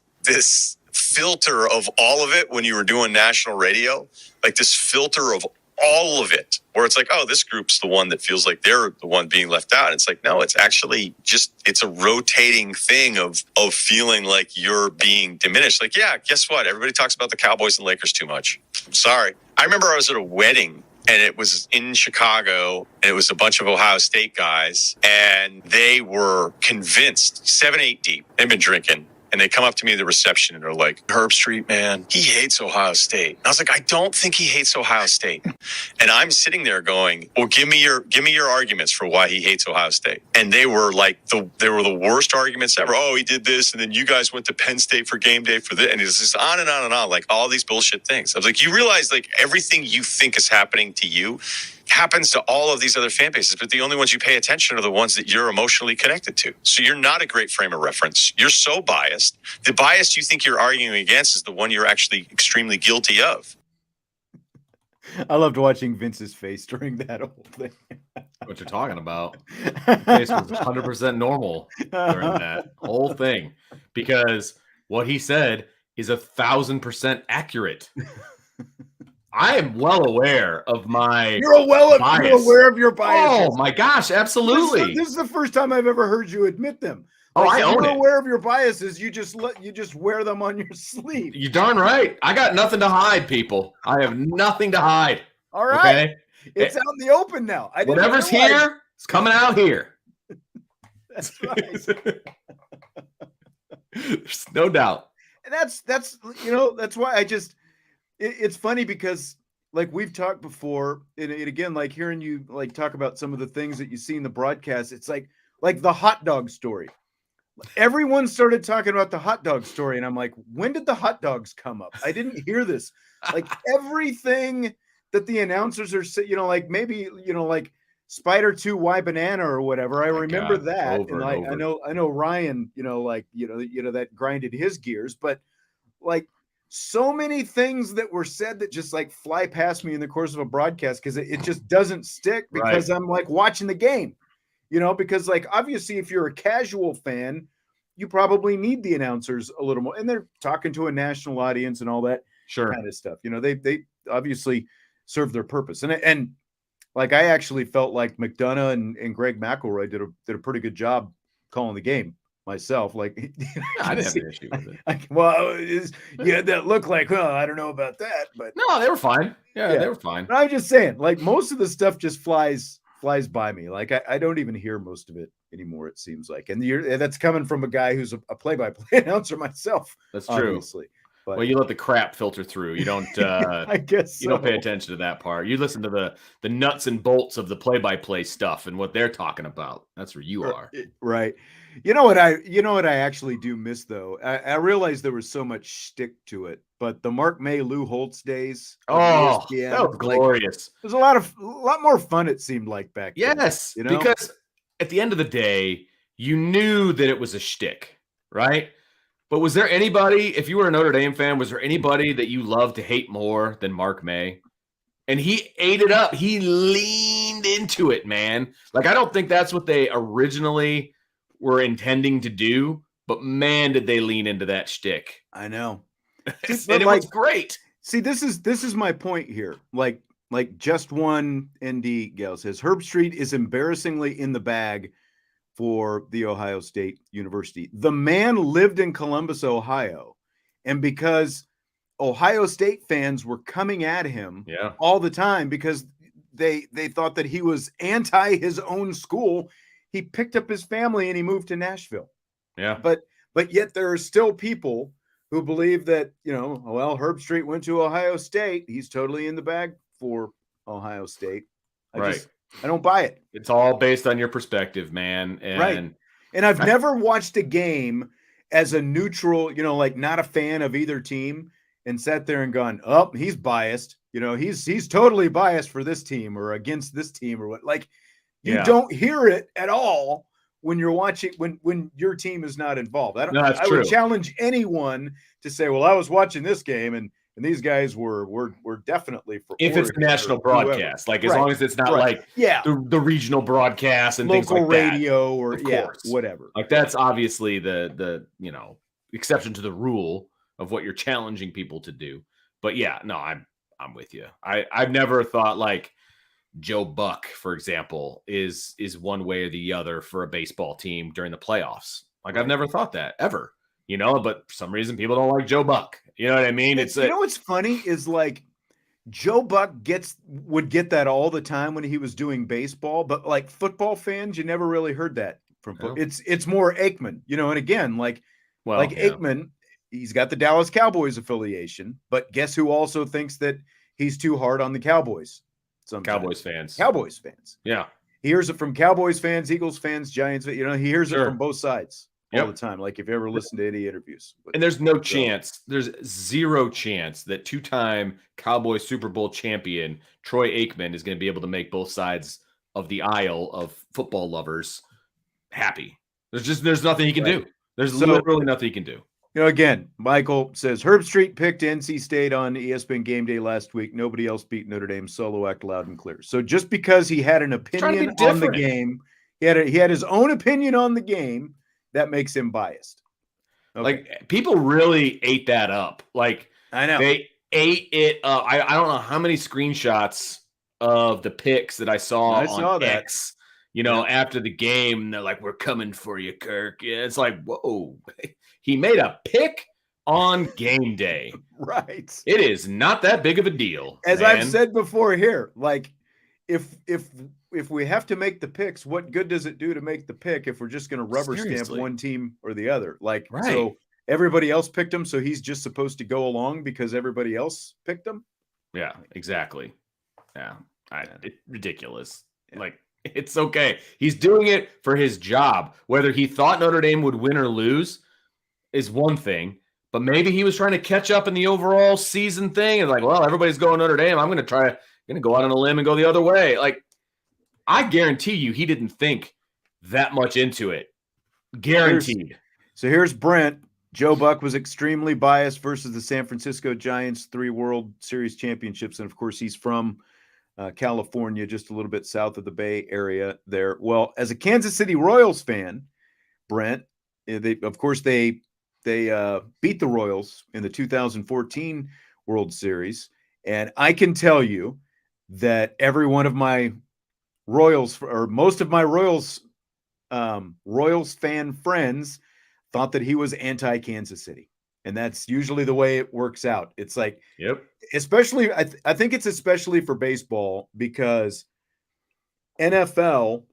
filter of all of it when you were doing national radio, like this filter of all of it, where it's like, oh, this group's the one that feels like they're the one being left out. And it's like, no, it's actually it's a rotating thing of feeling like you're being diminished. Like, yeah, guess what? Everybody talks about the Cowboys and Lakers too much. I'm sorry. I remember I was at a wedding and it was in Chicago and it was a bunch of Ohio State guys and they were convinced 7-8 deep. They've been drinking. And they come up to me at the reception and they're like, Herbstreit, man, he hates Ohio State. And I was like, I don't think he hates Ohio State. And I'm sitting there going, well, give me your arguments for why he hates Ohio State. And they were like, they were the worst arguments ever. Oh, he did this. And then you guys went to Penn State for game day for this. And it's just on and on and on, like all these bullshit things. I was like, you realize like everything you think is happening to you happens to all of these other fan bases, but the only ones you pay attention are the ones that you're emotionally connected to. So you're not a great frame of reference. You're so biased. The bias you think you're arguing against is the one you're actually extremely guilty of. I loved watching Vince's face during that whole thing. What you're talking about. His face was 100% normal during that whole thing because what he said is 1,000% accurate. I am well aware of my You're bias. aware of your biases. Oh my gosh, absolutely. This is the first time I've ever heard you admit them. I own you're it. aware of your biases. You just wear them on your sleeve. You're darn right. I got nothing to hide, people. I have nothing to hide. All right. Okay? It's out in the open now. Whatever's here, it's coming out here. That's right. There's no doubt. And that's why it's funny because like we've talked before, and again, like hearing you like talk about some of the things that you see in the broadcast, it's like the hot dog story. Everyone started talking about the hot dog story, and I'm like, when did the hot dogs come up? I didn't hear this. Like everything that the announcers are saying, like maybe, like Spider 2 Y banana or whatever. I remember that. And like, I know Ryan, that grinded his gears, but like so many things that were said that just like fly past me in the course of a broadcast because it just doesn't stick because I'm like watching the game. Because like obviously if you're a casual fan, you probably need the announcers a little more, and they're talking to a national audience and all that kind of stuff. They obviously serve their purpose, and like I actually felt like McDonough and Greg McElroy did a pretty good job calling the game myself. Like I didn't have an issue with it. That looked like, I don't know about that, but no, they were fine. Yeah, they were fine. But I'm just saying, like most of the stuff just flies by me. Like I don't even hear most of it anymore, it seems like. And that's coming from a guy who's a play-by-play announcer myself. That's true. Obviously. But, well, you let the crap filter through. You don't I guess you don't pay attention to that part. You listen to the nuts and bolts of the play-by-play stuff and what they're talking about. That's where you are. Right. You know what I actually do miss though? I realized there was so much shtick to it, but the Mark May, Lou Holtz days. Oh, that was glorious. There's a lot more fun, it seemed like back then. Yes, because at the end of the day, you knew that it was a shtick, right? But was there anybody, if you were a Notre Dame fan, was there anybody that you loved to hate more than Mark May? And he ate it up. He leaned into it, man. Like, I don't think that's what they originally were intending to do, but man, did they lean into that shtick. I know. And it was great. See, this is my point here. Like just one ND gal says, Herbstreit is embarrassingly in the bag for the Ohio State University. The man lived in Columbus, Ohio, and because Ohio State fans were coming at him all the time because they thought that he was anti his own school, he picked up his family and he moved to Nashville. Yeah. But yet there are still people who believe that, Herbstreit went to Ohio State. He's totally in the bag for Ohio State. I don't buy it. It's all based on your perspective, man. And I've never watched a game as a neutral, like not a fan of either team and sat there and gone, oh, he's biased. He's totally biased for this team or against this team or what. Like you don't hear it at all when you're watching, when your team is not involved. I would challenge anyone to say, well, I was watching this game and these guys were definitely for if it's a national broadcast, like as long as it's not like the regional broadcast and local things like radio that. Or of course. Whatever. Like that's obviously the exception to the rule of what you're challenging people to do. But yeah, no, I'm with you. I've never thought like Joe Buck, for example, is one way or the other for a baseball team during the playoffs. Like I've never thought that ever. But for some reason people don't like Joe Buck. You know what I mean? What's funny is like Joe Buck would get that all the time when he was doing baseball, but like football fans, you never really heard that from football. It's more Aikman, and again, Aikman, he's got the Dallas Cowboys affiliation, but guess who also thinks that he's too hard on the Cowboys? Cowboys fans. Yeah. He hears it from Cowboys fans, Eagles fans, Giants, he hears it from both sides. All the time. Like if you ever listen to any interviews. And there's no chance, there's zero chance that two-time Cowboys Super Bowl champion Troy Aikman is going to be able to make both sides of the aisle of football lovers happy. There's nothing he can do. There's literally nothing he can do. Again, Michael says Herbstreit picked NC State on ESPN Game Day last week. Nobody else beat Notre Dame. Solo act loud and clear. So just because he had an opinion on the game, he had his own opinion on the game. That makes him biased. Okay. Like people really ate that up. Like I know ate it up. I don't know how many screenshots of the pics that I saw on X, after the game. And they're like, "We're coming for you, Kirk." Yeah, it's like, whoa, he made a pick on game day. Right. It is not that big of a deal. As man. I've said before here, like if we have to make the picks, what good does it do to make the pick if we're just going to rubber stamp one team or the other? Like, right. So everybody else picked him, so he's just supposed to go along because everybody else picked him? Yeah, exactly. Yeah. It's ridiculous. Yeah. Like, it's okay. He's doing it for his job. Whether he thought Notre Dame would win or lose is one thing, but maybe he was trying to catch up in the overall season thing and like, well, everybody's going Notre Dame. I'm going to go out on a limb and go the other way. Like, I guarantee you he didn't think that much into it. Guaranteed. So here's Brent. Joe Buck was extremely biased versus the San Francisco Giants, 3 World Series championships. And of course, he's from California, just a little bit south of the Bay Area there. Well, as a Kansas City Royals fan, Brent, they beat the Royals in the 2014 World Series. And I can tell you that every one of my Royals, or most of my Royals fan friends, thought that he was anti-Kansas City. And that's usually the way it works out. It's like, yep. Especially, I think it's especially for baseball, because NFL,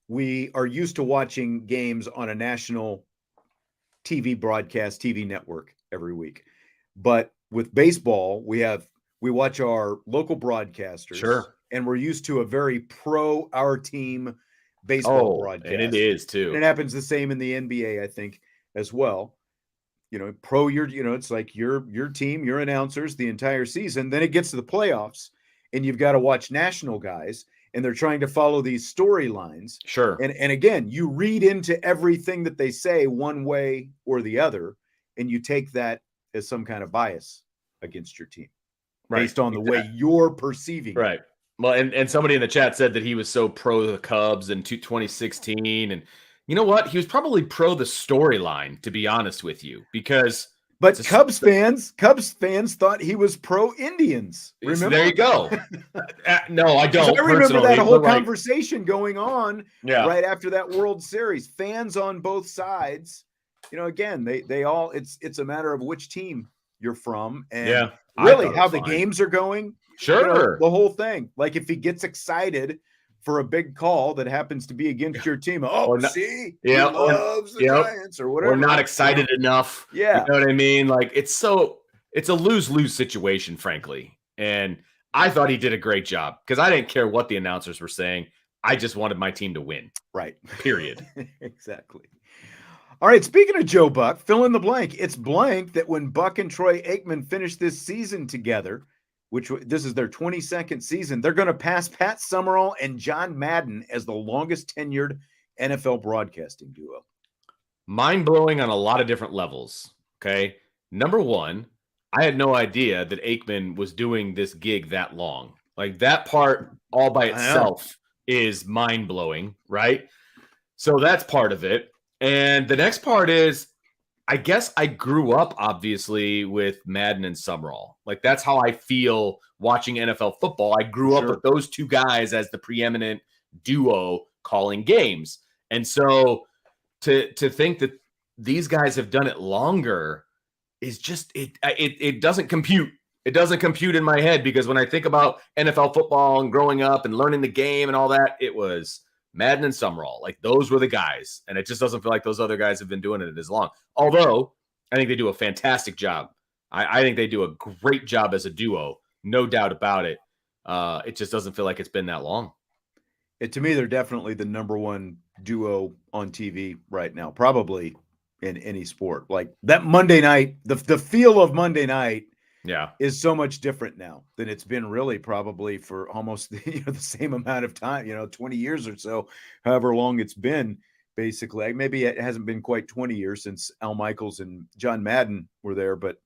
we are used to watching games on a national TV broadcast, TV network every week. But with baseball, we watch our local broadcasters. Sure. And we're used to a very pro our team baseball broadcast. And it is too. And it happens the same in the NBA, I think, as well. It's like your team, your announcers the entire season. Then it gets to the playoffs and you've got to watch national guys and they're trying to follow these storylines. Sure. And again, you read into everything that they say one way or the other, and you take that as some kind of bias against your team based on the way you're perceiving it. Right. Well, and somebody in the chat said that he was so pro the Cubs in 2016. And you know what? He was probably pro the storyline, to be honest with you, because. But Cubs fans thought he was pro Indians. Remember? There you go. No, I don't. I remember that whole conversation going on right after that World Series. Fans on both sides, again, they all, it's a matter of which team you're from and really how the games are going. Sure. The whole thing. Like if he gets excited for a big call that happens to be against your team. He loves the Giants or whatever. We're not excited enough. Yeah. You know what I mean? Like it's a lose-lose situation, frankly. And I thought he did a great job because I didn't care what the announcers were saying. I just wanted my team to win. Right. Period. Exactly. All right. Speaking of Joe Buck, fill in the blank. It's blank that when Buck and Troy Aikman finished this season together, which this is their 22nd season, they're going to pass Pat Summerall and John Madden as the longest tenured NFL broadcasting duo. Mind-blowing on a lot of different levels, okay? Number one, I had no idea that Aikman was doing this gig that long. Like, that part all by itself is mind-blowing, right? So that's part of it. And the next part is, I guess I grew up, obviously, with Madden and Summerall. Like, that's how I feel watching NFL football. I grew up with those two guys as the preeminent duo calling games. And so to think that these guys have done it longer is just, it doesn't compute. It doesn't compute in my head because when I think about NFL football and growing up and learning the game and all that, it was Madden and Summerall. Like those were the guys. And it just doesn't feel like those other guys have been doing it as long. Although I think they do a fantastic job. I think they do a great job as a duo. No doubt about it. It just doesn't feel like it's been that long. To me, they're definitely the number one duo on TV right now, probably in any sport. Like that Monday night, the feel of Monday night is so much different now than it's been really probably for almost the same amount of time, 20 years or so, however long it's been, basically. Maybe it hasn't been quite 20 years since Al Michaels and John Madden were there, but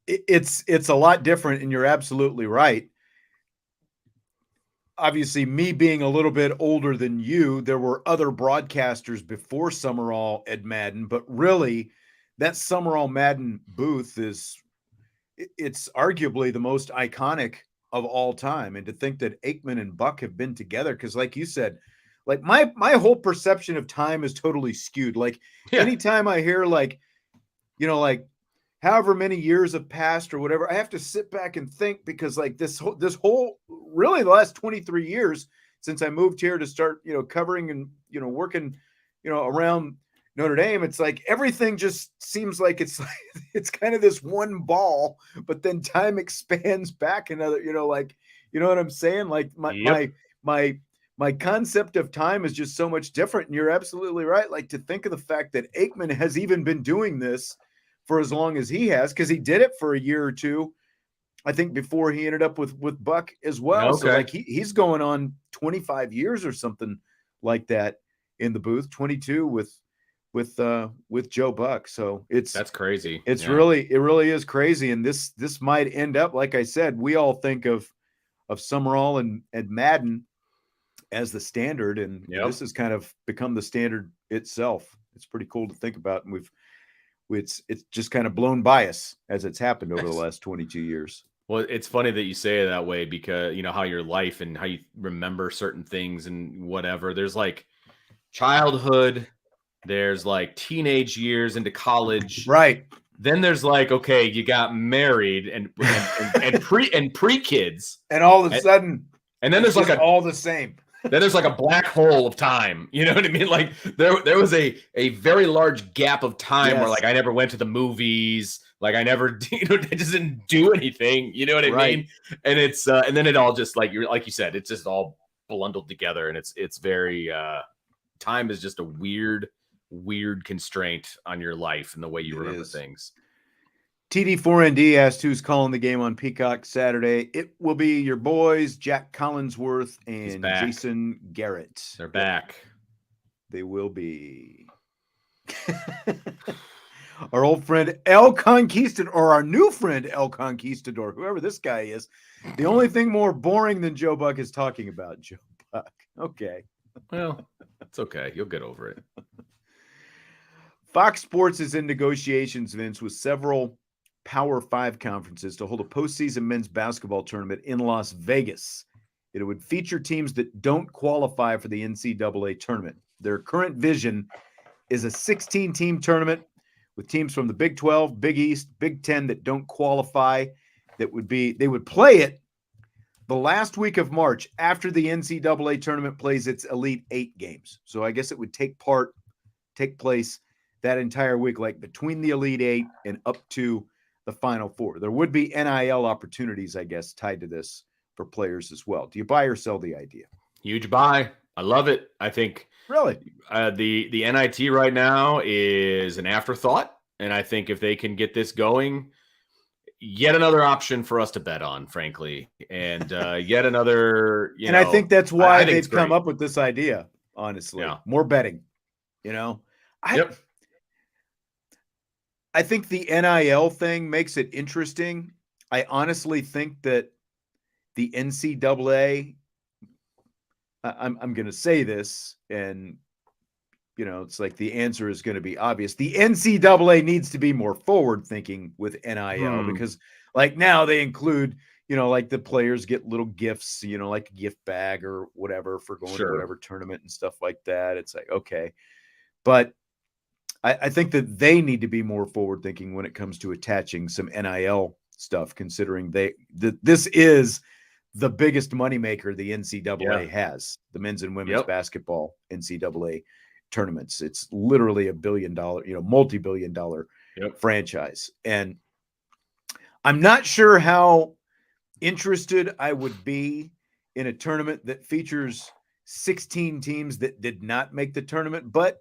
it's a lot different, and you're absolutely right. Obviously, me being a little bit older than you, there were other broadcasters before Summerall and Madden, but really that Summerall Madden booth is it's arguably the most iconic of all time. And to think that Aikman and Buck have been together, because like you said, like my whole perception of time is totally skewed. Like anytime I hear like, like however many years have passed or whatever, I have to sit back and think, because like this whole really the last 23 years since I moved here to start, covering and, working, around Notre Dame, it's like everything just seems like it's kind of this one ball, but then time expands back another, like, you know what I'm saying? Like my concept of time is just so much different. And you're absolutely right. Like, to think of the fact that Aikman has even been doing this for as long as he has, because he did it for a year or two, I think, before he ended up with Buck as well. Okay. So like he's going on 25 years or something like that in the booth, 22 with Joe Buck. So that's crazy. It really is crazy. And this might end up, like I said, we all think of Summerall and Madden as the standard, and this has kind of become the standard itself. It's pretty cool to think about, and it's just kind of blown by us as it's happened over the last 22 years. Well, it's funny that you say it that way, because how your life and how you remember certain things and whatever. There's like childhood, there's like teenage years into college, right? Then there's like, okay, you got married and pre kids, and all of a sudden, and then there's like all the same. Then there's like a black hole of time. You know what I mean? Like there was a very large gap of time where like I never went to the movies. Like I never, I just didn't do anything. You know what I mean? And it's and then it all just like you said, it's just all bundled together, and it's very time is just a weird constraint on your life and the way you remember things. TD4ND asked who's calling the game on Peacock Saturday. It will be your boys, Jack Collinsworth and Jason Garrett. They're back. They will be. Our old friend El Conquistador, or our new friend El Conquistador, whoever this guy is. The only thing more boring than Joe Buck is talking about Joe Buck. Okay. Well, it's okay. You'll get over it. Fox Sports is in negotiations, Vince, with several Power 5 conferences to hold a postseason men's basketball tournament in Las Vegas. It would feature teams that don't qualify for the NCAA tournament. Their current vision is a 16-team tournament with teams from the Big 12, Big East, Big 10 that don't qualify. They would play it the last week of March after the NCAA tournament plays its Elite 8 games. So I guess it would take place that entire week, like between the Elite 8 and up to the Final Four. There would be NIL opportunities, I guess, tied to this for players as well. Do you buy or sell the idea? Huge buy. I love it. I think really the NIT right now is an afterthought, and I think if they can get this going, yet another option for us to bet on, frankly, and yet another. I think that's why they've come up with this idea. Honestly, more betting. I think the NIL thing makes it interesting. I honestly think that the NCAA, I'm going to say this, and, it's like the answer is going to be obvious. The NCAA needs to be more forward thinking with NIL because like now they include, like the players get little gifts, like a gift bag or whatever for going to whatever tournament and stuff like that. It's like, okay. But I think that they need to be more forward thinking when it comes to attaching some NIL stuff, considering this is the biggest moneymaker the NCAA has, the men's and women's basketball NCAA tournaments. It's literally $1 billion, multi-billion-dollar franchise. And I'm not sure how interested I would be in a tournament that features 16 teams that did not make the tournament, but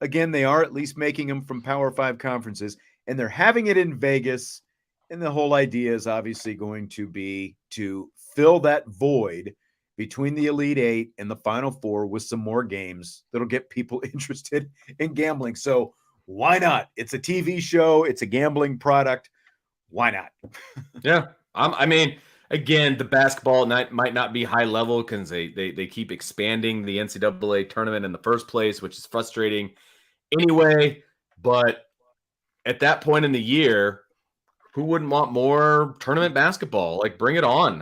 again, they are at least making them from Power 5 conferences, and they're having it in Vegas. And the whole idea is obviously going to be to fill that void between the Elite 8 and the Final Four with some more games that'll get people interested in gambling. So why not? It's a TV show. It's a gambling product. Why not? Again, the basketball might not be high level because they keep expanding the NCAA tournament in the first place, which is frustrating anyway. But at that point in the year, who wouldn't want more tournament basketball? Like, bring it on.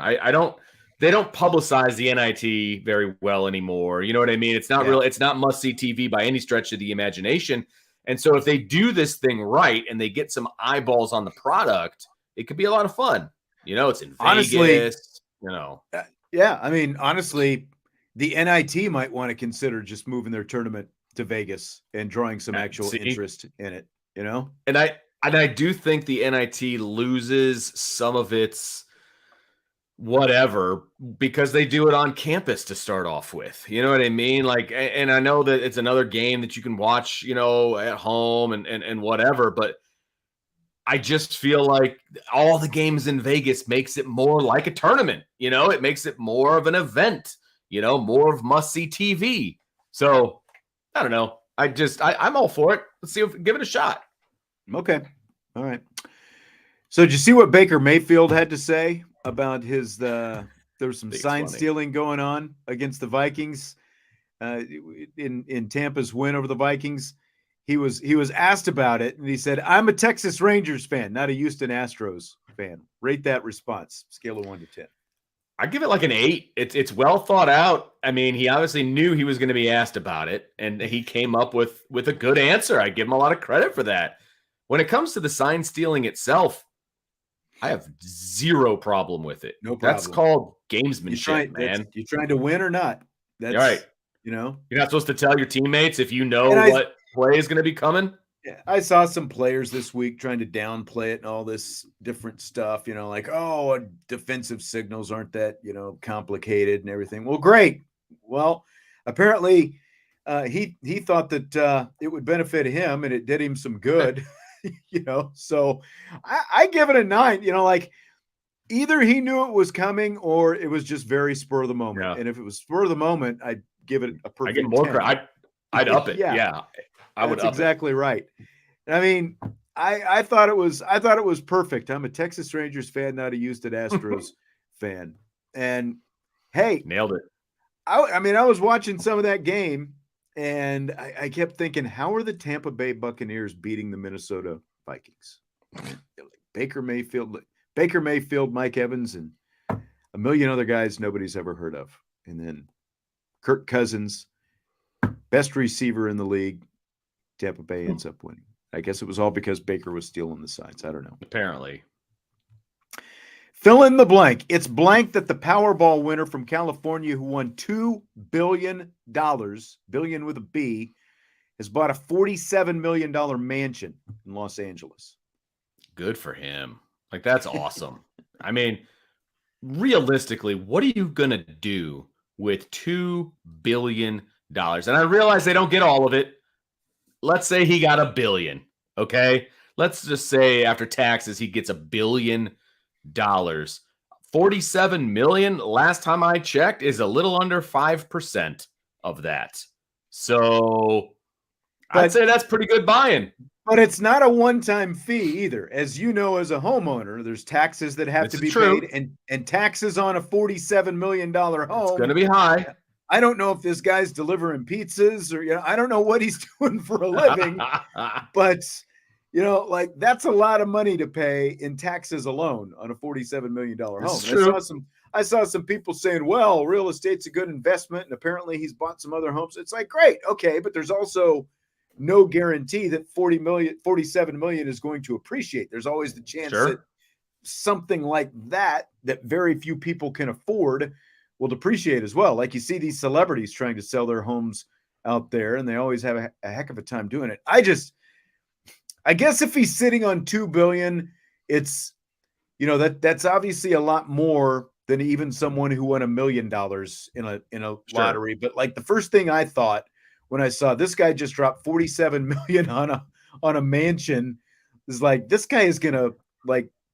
They don't publicize the NIT very well anymore. You know what I mean? It's not it's not must-see TV by any stretch of the imagination. And so if they do this thing right and they get some eyeballs on the product, it could be a lot of fun. It's in Vegas, Yeah, I mean, honestly, the NIT might want to consider just moving their tournament to Vegas and drawing some actual interest in it, And I do think the NIT loses some of its whatever because they do it on campus to start off with. You know what I mean? Like, and I know that it's another game that you can watch, at home and whatever, but I just feel like all the games in Vegas makes it more like a tournament. It makes it more of an event, more of must-see TV. So I don't know. I'm all for it. Let's give it a shot. Okay. All right. So did you see what Baker Mayfield had to say about his there was some sign stealing going on against the Vikings in Tampa's win over the Vikings? He was asked about it, and he said, "I'm a Texas Rangers fan, not a Houston Astros fan." Rate that response, scale of 1 to 10. I give it like an 8. It's well thought out. I mean, he obviously knew he was going to be asked about it, and he came up with a good answer. I give him a lot of credit for that. When it comes to the sign stealing itself, I have zero problem with it. No problem. That's called gamesmanship, man. You trying to win or not? That's right. You're not supposed to tell your teammates if you know what play is going to be coming. Yeah, I saw some players this week trying to downplay it and all this different stuff, like, defensive signals aren't that, complicated and everything. Well, great. Well, apparently he thought that it would benefit him and it did him some good, so I give it a 9, like either he knew it was coming or it was just very spur of the moment. Yeah. And if it was spur of the moment, I'd give it a perfect 10. I get more credit. I'd up it. Yeah. I would. That's exactly right. I mean, I thought it was perfect. I'm a Texas Rangers fan, not a Houston Astros fan. And hey, nailed it. I mean, I was watching some of that game and I kept thinking, how are the Tampa Bay Buccaneers beating the Minnesota Vikings? Baker Mayfield, Mike Evans, and a million other guys nobody's ever heard of. And then Kirk Cousins, best receiver in the league. Tampa Bay ends up winning. I guess it was all because Baker was stealing the signs. I don't know. Apparently. Fill in the blank. It's blank that the Powerball winner from California who won $2 billion, billion with a B, has bought a $47 million mansion in Los Angeles. Good for him. Like, that's awesome. I mean, realistically, what are you going to do with $2 billion? And I realize they don't get all of it. Let's say he got $1 billion. Okay. Let's just say after taxes, he gets $1 billion. 47 million, last time I checked, is a little under 5% of that. So I'd say that's pretty good buying. But it's not a one-time fee either. As you know, as a homeowner, there's taxes that have to be paid, and taxes on a $47 million home. It's going to be high. I don't know if this guy's delivering pizzas or, I don't know what he's doing for a living, but, like that's a lot of money to pay in taxes alone on a $47 million home. I saw some people saying, well, real estate's a good investment. And apparently he's bought some other homes. It's like, great. Okay. But there's also no guarantee that 47 million is going to appreciate. There's always the chance that something like that very few people can afford will depreciate as well. Like you see these celebrities trying to sell their homes out there and they always have a heck of a time doing it. I guess if he's sitting on $2 billion, it's, that's obviously a lot more than even someone who won $1 million in a lottery. But like the first thing I thought when I saw this guy just dropped 47 million on a mansion is like, this guy is going to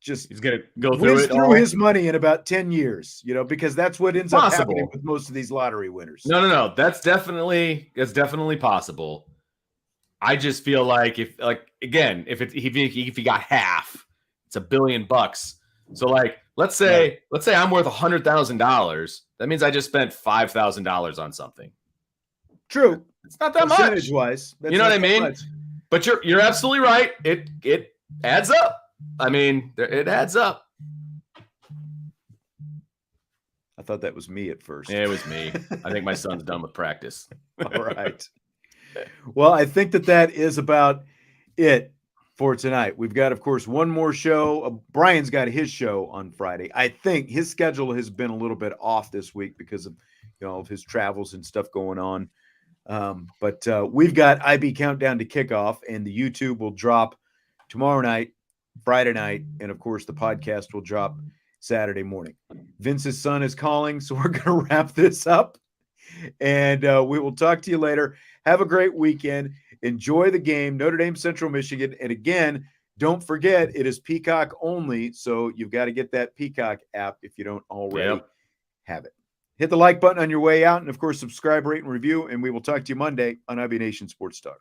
he's going to go through his money in about 10 years, because that's what ends up happening with most of these lottery winners. No. That's definitely possible. I just feel like if he got half, it's $1 billion. So like, let's say I'm worth $100,000. That means I just spent $5,000 on something. True. It's not that much. Percentage-wise. You know what I mean? But you're absolutely right. It adds up. I mean, it adds up. I thought that was me at first. Yeah, it was me. I think my son's done with practice. All right. Well, I think that is about it for tonight. We've got, of course, one more show. Brian's got his show on Friday. I think his schedule has been a little bit off this week because of, of his travels and stuff going on. But we've got IB Countdown to Kickoff, and the YouTube will drop tomorrow night, Friday night, and of course the podcast will drop Saturday morning. Vince's son is calling, so we're going to wrap this up, and we will talk to you later. Have a great weekend. Enjoy the game, Notre Dame Central Michigan. And again, don't forget, it is Peacock only, so you've got to get that Peacock app if you don't already have it. Hit the like button on your way out, and of course, subscribe, rate, and review, and we will talk to you Monday on IB Nation Sports Talk.